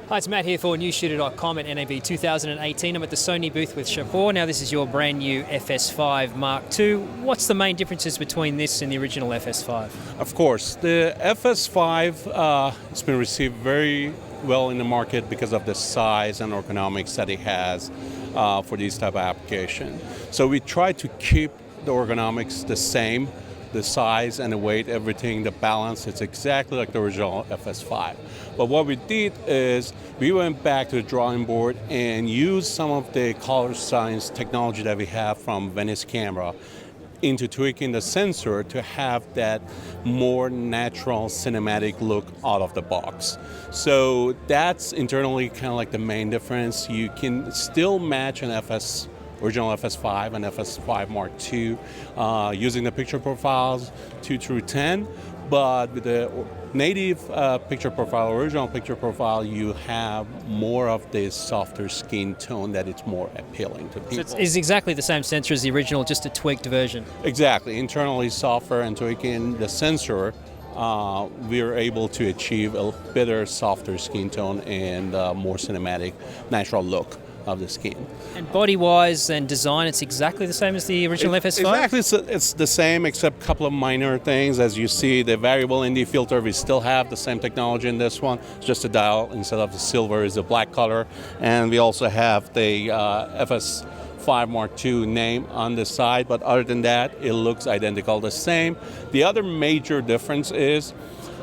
Hi, it's Matt here for Newsshooter.com at NAB 2018. I'm at the Sony booth with Shapur. Now this is your brand new FS5 Mark II. What's the main differences between this and the original FS5? Of course, the FS5 has been received very well in the market because of the size and ergonomics that it has for these type of application. So we try to keep the ergonomics the same, the size and the weight, everything, the balance, it's exactly like the original FS5. But what we did is we went back to the drawing board and used some of the color science technology that we have from Venice camera into tweaking the sensor to have that more natural cinematic look out of the box. So that's internally kind of like the main difference. You can still match an original FS5 and FS5 Mark II using the picture profiles 2 through 10, but with the native picture profile, original picture profile, you have more of this softer skin tone that it's more appealing to people. So it's exactly the same sensor as the original, just a tweaked version. Exactly. Internally softer and tweaking the sensor, we're able to achieve a better, softer skin tone and more cinematic, natural look of the skin. And body-wise and design, it's exactly the same as the original FS5? Exactly, it's the same except a couple of minor things. As you see, the variable ND filter, we still have the same technology in this one. It's just a dial instead of the silver is a black color. And we also have the FS5 Mark II name on the side, but other than that, it looks identical the same. The other major difference is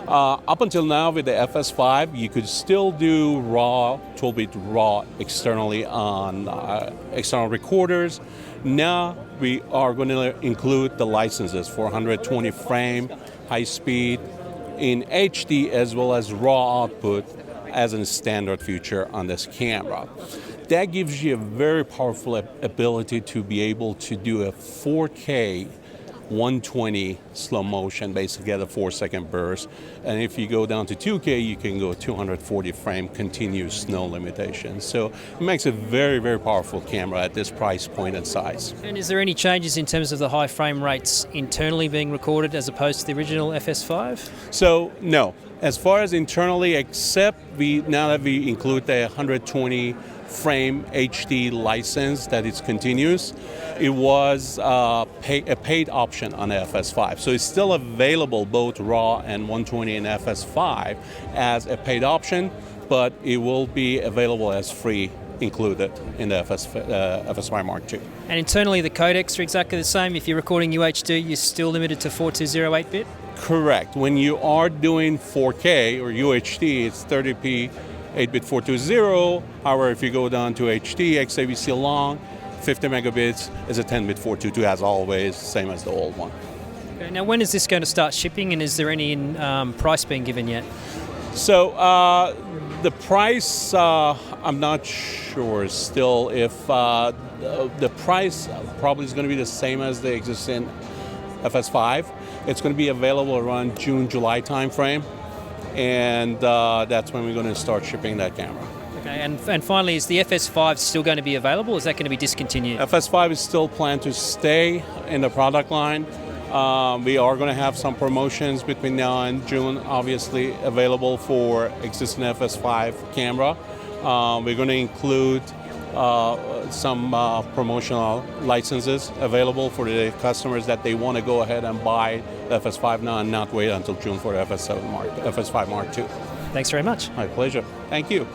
up until now with the FS5, you could still do raw, 12-bit raw externally on external recorders. Now we are going to include the licenses for 120 frame, high speed, in HD as well as raw output as a standard feature on this camera. That gives you a very powerful ability to be able to do a 4K 120 slow motion, basically at a 4-second burst. And if you go down to 2K, you can go 240 frame continuous, no limitation. So it makes a very, very powerful camera at this price point and size. And is there any changes in terms of the high frame rates internally being recorded as opposed to the original FS5? So no. As far as internally, except now that we include the 120 frame HD license that it's continuous, it was a paid option on the FS5. So it's still available both RAW and 120 in FS5 as a paid option, but it will be available as free included in the FS5 Mark II. And internally the codecs are exactly the same. If you're recording UHD, you're still limited to 4208 bit? Correct. When you are doing 4K or UHD, it's 30p 8-bit 420. However, if you go down to HD, XAVC long, 50 megabits is a 10-bit 422 as always, same as the old one. Okay, now when is this going to start shipping, and is there any price being given yet? So the price, I'm not sure still if the price probably is going to be the same as the existing FS5. It's going to be available around June, July timeframe. And that's when we're going to start shipping that camera. Okay, and finally, is the FS5 still going to be available, or is that going to be discontinued? FS5 is still planned to stay in the product line. We are going to have some promotions between now and June, obviously available for existing FS5 camera. We're going to include some promotional licenses available for the customers that they want to go ahead and buy the FS5 now and not wait until June for the FS5 Mark II. Thanks very much. My pleasure. Thank you.